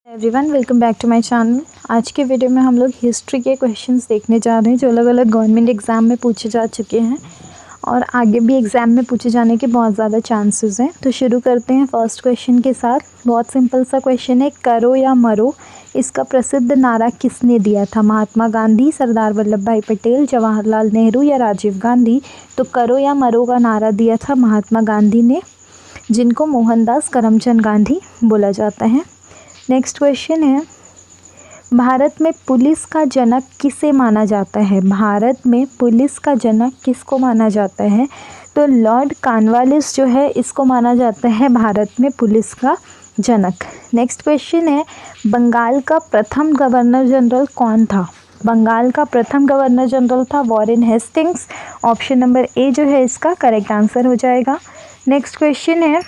Everyone welcome back to my channel. आज के video में हम लोग हिस्ट्री के क्वेश्चंस देखने जा रहे हैं जो अलग अलग गवर्नमेंट एग्ज़ाम में पूछे जा चुके हैं और आगे भी एग्ज़ाम में पूछे जाने के बहुत ज़्यादा चांसेस हैं। तो शुरू करते हैं फर्स्ट क्वेश्चन के साथ। बहुत सिंपल सा क्वेश्चन है, करो या मरो इसका प्रसिद्ध नारा किसने दिया था? महात्मा गांधी, सरदार वल्लभ भाई पटेल, जवाहरलाल नेहरू या राजीव गांधी? तो करो या मरो का नारा दिया था महात्मा गांधी ने, जिनको मोहनदास करमचंद गांधी बोला जाता है। नेक्स्ट क्वेश्चन है, भारत में पुलिस का जनक किसे माना जाता है? भारत में पुलिस का जनक किसको माना जाता है? तो लॉर्ड कॉर्नवालिस जो है इसको माना जाता है भारत में पुलिस का जनक। नेक्स्ट क्वेश्चन है, बंगाल का प्रथम गवर्नर जनरल कौन था? बंगाल का प्रथम गवर्नर जनरल था Warren Hastings. Option number A जो है इसका करेक्ट आंसर हो जाएगा। नेक्स्ट क्वेश्चन है,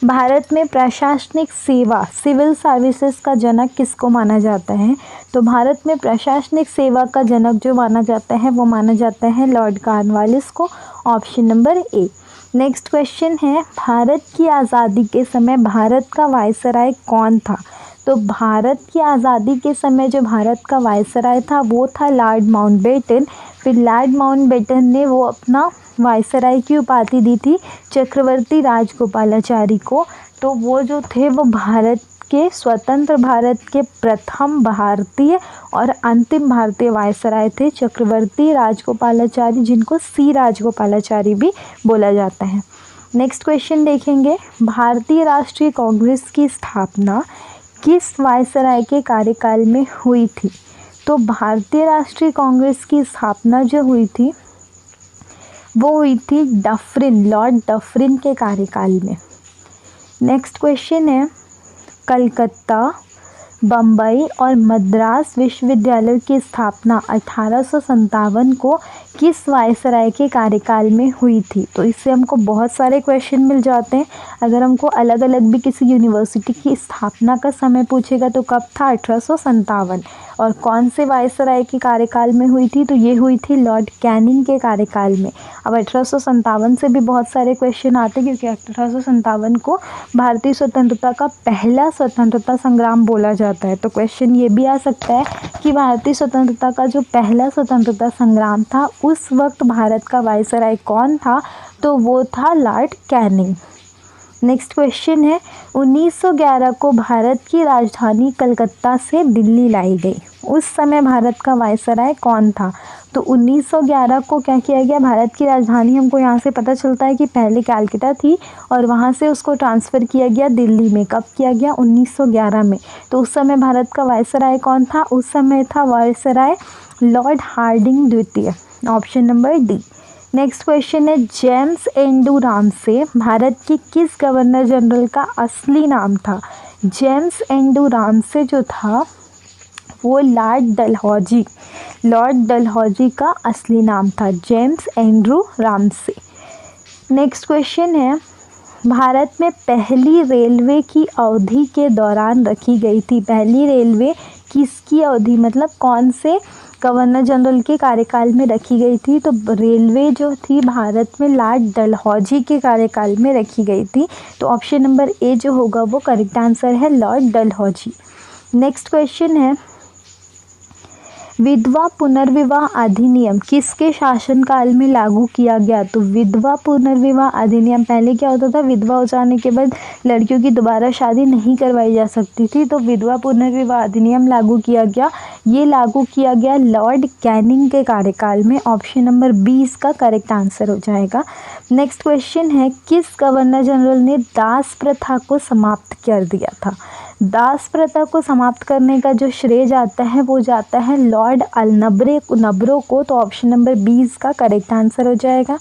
भारत में प्रशासनिक सेवा सिविल सर्विसेज का जनक किसको माना जाता है? तो भारत में प्रशासनिक सेवा का जनक जो माना जाता है वो माना जाता है लॉर्ड कॉर्नवालिस को। Option number A. Next question है, भारत की आज़ादी के समय भारत का वायसराय कौन था? तो भारत की आज़ादी के समय जो भारत का वायसराय था वो था लॉर्ड माउंटबेटन। फिर लॉर्ड माउंटबेटन ने वो अपना वायसराय की उपाधि दी थी चक्रवर्ती राजगोपालाचारी को। तो वो जो थे वो भारत के स्वतंत्र भारत के प्रथम भारतीय और अंतिम भारतीय वायसराय थे चक्रवर्ती राजगोपालाचारी, जिनको सी राजगोपालाचारी भी बोला जाता है। नेक्स्ट क्वेश्चन देखेंगे, भारतीय राष्ट्रीय कांग्रेस की स्थापना किस वायसराय के कार्यकाल में हुई थी? तो भारतीय राष्ट्रीय कांग्रेस की स्थापना जो हुई थी वो हुई थी डफरिन, लॉर्ड डफरिन के कार्यकाल में। नेक्स्ट क्वेश्चन है, कलकत्ता, बम्बई और मद्रास विश्वविद्यालय की स्थापना 1857 को किस वायसराय के कार्यकाल में हुई थी? तो इससे हमको बहुत सारे क्वेश्चन मिल जाते हैं। अगर हमको अलग अलग भी किसी यूनिवर्सिटी की स्थापना का समय पूछेगा तो कब था? 1857। और कौन से वायसराय के कार्यकाल में हुई थी? तो ये हुई थी लॉर्ड कैनिंग के कार्यकाल में। अब 1857 से भी बहुत सारे क्वेश्चन आते हैं क्योंकि 1857 को भारतीय स्वतंत्रता का पहला स्वतंत्रता संग्राम बोला जाता है। तो क्वेश्चन ये भी आ सकता है कि भारतीय स्वतंत्रता का जो पहला स्वतंत्रता संग्राम था उस वक्त भारत का वायसराय कौन था? तो वो था लॉर्ड कैनिंग। नेक्स्ट क्वेश्चन है, 1911 को भारत की राजधानी कलकत्ता से दिल्ली लाई गई। उस समय भारत का वायसराय कौन था? तो 1911 को क्या किया गया? भारत की राजधानी हमको यहाँ से पता चलता है कि पहले कैलकाटा थी और वहाँ से उसको ट्रांसफ़र किया गया दिल्ली में। कब किया गया? 1911 में। तो उस समय भारत का वायसराय कौन था? उस समय था वायसराय लॉर्ड हार्डिंग द्वितीय। Option number D. Next question है, जेम्स एंड्रू रामसे भारत के किस गवर्नर जनरल का असली नाम था? जेम्स एंड्रू रामसे जो था वो लॉर्ड डलहौजी का असली नाम था, James Andrew Ramsay. Next question है, भारत में पहली रेलवे की अवधि के दौरान रखी गई थी। पहली रेलवे किसकी अवधि, मतलब कौन से गवर्नर जनरल के कार्यकाल में रखी गई थी? तो रेलवे जो थी भारत में लॉर्ड डलहौजी के कार्यकाल में रखी गई थी। तो ऑप्शन नंबर ए जो होगा वो करेक्ट आंसर है, लॉर्ड डलहौजी। नेक्स्ट क्वेश्चन है, विधवा पुनर्विवाह अधिनियम किसके शासनकाल में लागू किया गया? तो विधवा पुनर्विवाह अधिनियम, पहले क्या होता था, विधवा हो जाने के बाद लड़कियों की दोबारा शादी नहीं करवाई जा सकती थी, तो विधवा पुनर्विवाह अधिनियम लागू किया गया। ये लागू किया गया लॉर्ड कैनिंग के कार्यकाल में। ऑप्शन नंबर बी इसका करेक्ट आंसर हो जाएगा। नेक्स्ट क्वेश्चन है, किस गवर्नर जनरल ने दास प्रथा को समाप्त कर दिया था? दास प्रथा को समाप्त करने का जो श्रेय जाता है वो जाता है लॉर्ड नब्रो को। तो ऑप्शन नंबर बी इसका करेक्ट आंसर हो जाएगा।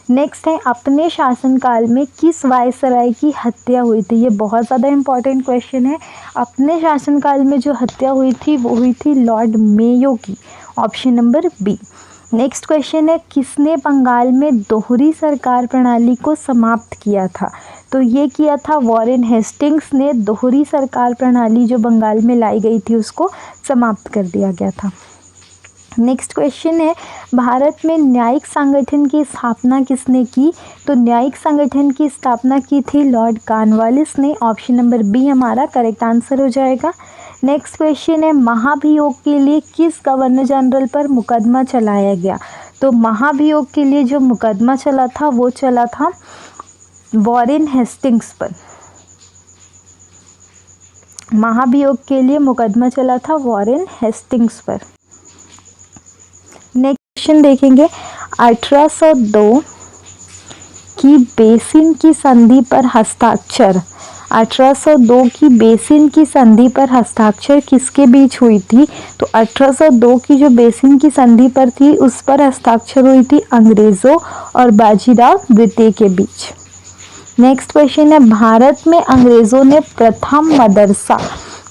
नेक्स्ट है, अपने शासनकाल में किस वायसराय की हत्या हुई थी? ये बहुत ज़्यादा इंपॉर्टेंट क्वेश्चन है। अपने शासनकाल में जो हत्या हुई थी वो हुई थी लॉर्ड मेयो की। Option number B. Next question है, किसने बंगाल में दोहरी सरकार प्रणाली को समाप्त किया था? तो ये किया था वॉरेन हेस्टिंग्स ने। दोहरी सरकार प्रणाली जो बंगाल में लाई गई थी उसको समाप्त कर दिया गया था। नेक्स्ट क्वेश्चन है, भारत में न्यायिक संगठन की स्थापना किसने की? तो न्यायिक संगठन की स्थापना की थी लॉर्ड कॉर्नवालिस ने। ऑप्शन नंबर बी हमारा करेक्ट आंसर हो जाएगा। नेक्स्ट क्वेश्चन है, महाभियोग के लिए किस गवर्नर जनरल पर मुकदमा चलाया गया? तो महाभियोग के लिए जो मुकदमा चला था वो चला था वॉरेन हेस्टिंग्स पर। महाभियोग के लिए मुकदमा चला था वॉरेन हेस्टिंग्स पर। नेक्स्ट क्वेश्चन देखेंगे, 1802 की बेसिन की संधि पर हस्ताक्षर, 1802 की बेसिन की संधि पर हस्ताक्षर किसके बीच हुई थी? तो 1802 की जो बेसिन की संधि पर थी उस पर हस्ताक्षर हुई थी अंग्रेज़ों और बाजीराव द्वितीय के बीच। नेक्स्ट क्वेश्चन है, भारत में अंग्रेज़ों ने प्रथम मदरसा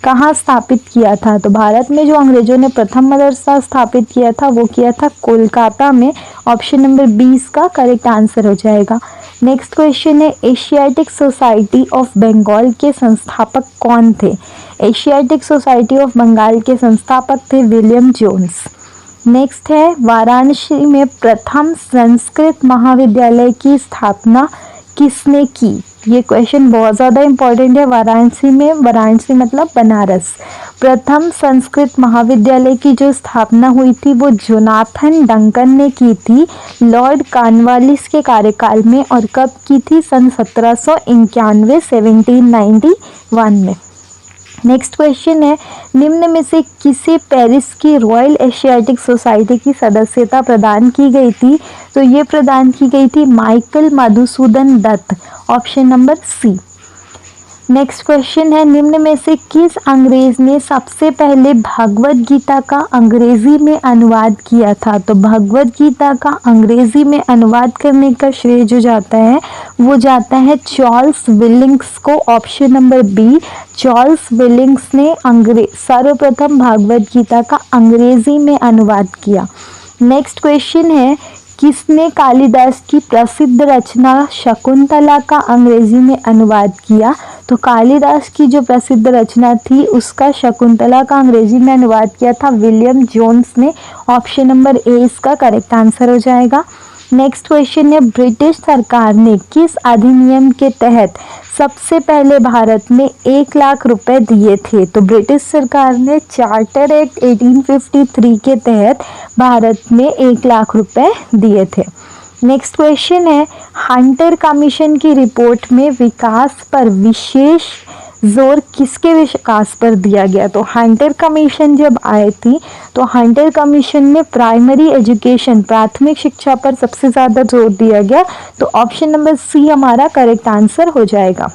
कहाँ स्थापित किया था? तो भारत में जो अंग्रेजों ने प्रथम मदरसा स्थापित किया था वो किया था कोलकाता में। ऑप्शन नंबर 20 का करेक्ट आंसर हो जाएगा। नेक्स्ट क्वेश्चन है, एशियाटिक सोसाइटी ऑफ बंगाल के संस्थापक कौन थे? एशियाटिक सोसाइटी ऑफ बंगाल के संस्थापक थे विलियम जोन्स। नेक्स्ट है, वाराणसी में प्रथम संस्कृत महाविद्यालय की स्थापना किसने की? ये क्वेश्चन बहुत ज़्यादा इम्पोर्टेंट है। वाराणसी में, वाराणसी मतलब बनारस, प्रथम संस्कृत महाविद्यालय की जो स्थापना हुई थी वो जोनाथन डंकन ने की थी लॉर्ड कॉर्नवालिस के कार्यकाल में। और कब की थी? सन 1791 1791 में। नेक्स्ट क्वेश्चन है, निम्न में से किसे पेरिस की रॉयल एशियाटिक सोसाइटी की सदस्यता प्रदान की गई थी? तो ये प्रदान की गई थी Michael Madhusudan Dutt. Option number C. Next question है, निम्न में से किस अंग्रेज ने सबसे पहले भगवद गीता का अंग्रेजी में अनुवाद किया था? तो भगवद गीता का अंग्रेजी में अनुवाद करने का श्रेय जो जाता है वो जाता है चार्ल्स विलिंग्स को। Option number B, Charles Wilkins ने सर्वप्रथम भगवद गीता का अंग्रेजी में अनुवाद किया। नेक्स्ट क्वेश्चन है, किसने कालिदास की प्रसिद्ध रचना शकुंतला का अंग्रेजी में अनुवाद किया? तो कालिदास की जो प्रसिद्ध रचना थी उसका शकुंतला का अंग्रेजी में अनुवाद किया था विलियम जोन्स ने। ऑप्शन नंबर ए इसका करेक्ट आंसर हो जाएगा। नेक्स्ट क्वेश्चन है, ब्रिटिश सरकार ने किस अधिनियम के तहत सबसे पहले भारत में 1 लाख रुपए दिए थे? तो ब्रिटिश सरकार ने चार्टर एक्ट 1853 के तहत भारत में 1 लाख रुपए दिए थे। नेक्स्ट क्वेश्चन है, हंटर कमीशन की रिपोर्ट में विकास पर विशेष जोर किसके विकास पर दिया गया? तो हंटर कमीशन जब आई थी तो हंटर कमीशन में प्राइमरी एजुकेशन, प्राथमिक शिक्षा पर सबसे ज़्यादा जोर दिया गया। तो ऑप्शन नंबर सी हमारा करेक्ट आंसर हो जाएगा।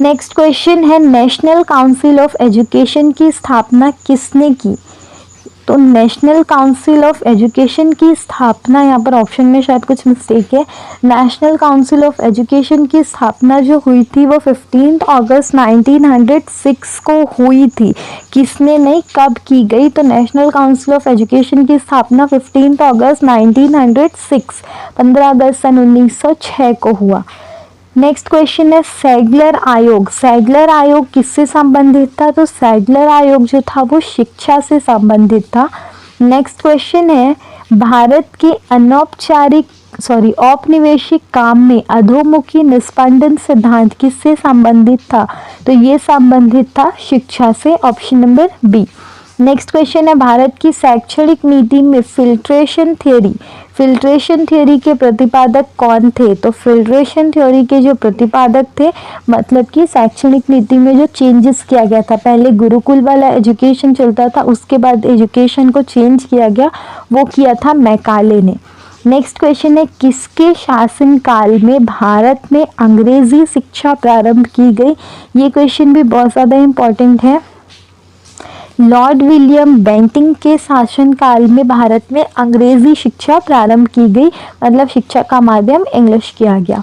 नेक्स्ट क्वेश्चन है, नेशनल काउंसिल ऑफ एजुकेशन की स्थापना किसने की? तो नेशनल काउंसिल ऑफ एजुकेशन की स्थापना, यहाँ पर ऑप्शन में शायद कुछ मिस्टेक है, नेशनल काउंसिल ऑफ एजुकेशन की स्थापना जो हुई थी वो 15 अगस्त 1906 को हुई थी। किसने नहीं, कब की गई? तो नेशनल काउंसिल ऑफ एजुकेशन की स्थापना 15 अगस्त 1906, 15 अगस्त सन 1906 को हुआ। नेक्स्ट क्वेश्चन है, सैगलर आयोग, सैगलर आयोग किससे संबंधित था? तो सैगलर आयोग जो था वो शिक्षा से संबंधित था। नेक्स्ट क्वेश्चन है, भारत के औपनिवेशिक काम में अधोमुखी निस्पंदन सिद्धांत किससे संबंधित था? तो ये संबंधित था शिक्षा से। Option number B. Next question है, भारत की शैक्षणिक नीति में फिल्ट्रेशन थ्योरी के प्रतिपादक कौन थे? तो फिल्ट्रेशन थ्योरी के जो प्रतिपादक थे, मतलब कि शैक्षणिक नीति में जो चेंजेस किया गया था, पहले गुरुकुल वाला एजुकेशन चलता था, उसके बाद एजुकेशन को चेंज किया गया, वो किया था मैकाले ने। नेक्स्ट क्वेश्चन है, किसके शासनकाल में भारत में अंग्रेजी शिक्षा प्रारंभ की गई? ये क्वेश्चन भी बहुत ज़्यादा इम्पोर्टेंट है। लॉर्ड विलियम बेंटिंग के शासनकाल में भारत में अंग्रेजी शिक्षा प्रारंभ की गई, मतलब शिक्षा का माध्यम इंग्लिश किया गया।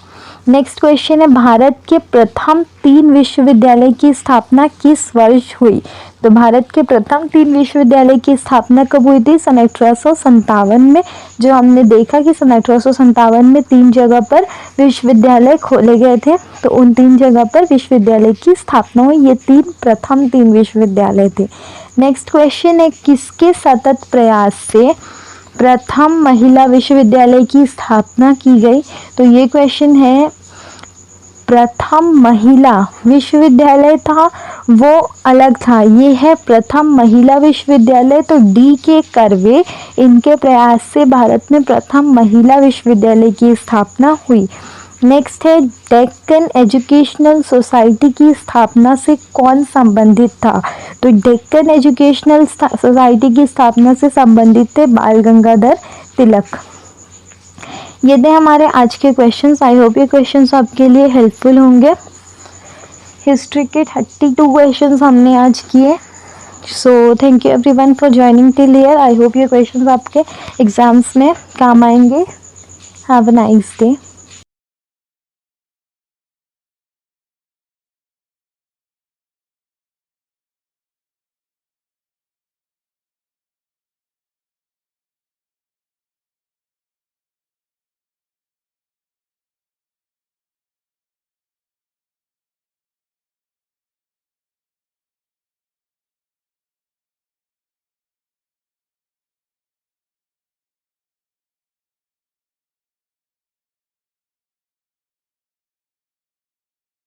नेक्स्ट क्वेश्चन है, भारत के प्रथम 3 विश्वविद्यालय की स्थापना किस वर्ष हुई? तो भारत के प्रथम 3 विश्वविद्यालय की स्थापना कब हुई थी? सन 1857 में। जो हमने देखा कि सन 1857 में 3 जगह पर विश्वविद्यालय खोले गए थे, तो उन 3 जगह पर विश्वविद्यालय की स्थापना हुई। ये प्रथम 3 विश्वविद्यालय थे। नेक्स्ट क्वेश्चन है, किसके सतत प्रयास से प्रथम महिला विश्वविद्यालय की स्थापना की गई? तो ये क्वेश्चन है, प्रथम महिला विश्वविद्यालय था वो अलग था, ये है प्रथम महिला विश्वविद्यालय। तो डी के कर्वे, इनके प्रयास से भारत में प्रथम महिला विश्वविद्यालय की स्थापना हुई। नेक्स्ट है, डेक्कन एजुकेशनल सोसाइटी की स्थापना से कौन संबंधित था? तो डेक्कन एजुकेशनल सोसाइटी की स्थापना से संबंधित थे बाल गंगाधर तिलक। ये थे हमारे आज के क्वेश्चंस। आई होप ये क्वेश्चंस आपके लिए हेल्पफुल होंगे। हिस्ट्री के 32 क्वेश्चंस हमने आज किए। So thank you everyone for joining till here. I hope ये क्वेश्चंस आपके एग्जाम्स में काम आएंगे। Have a nice day.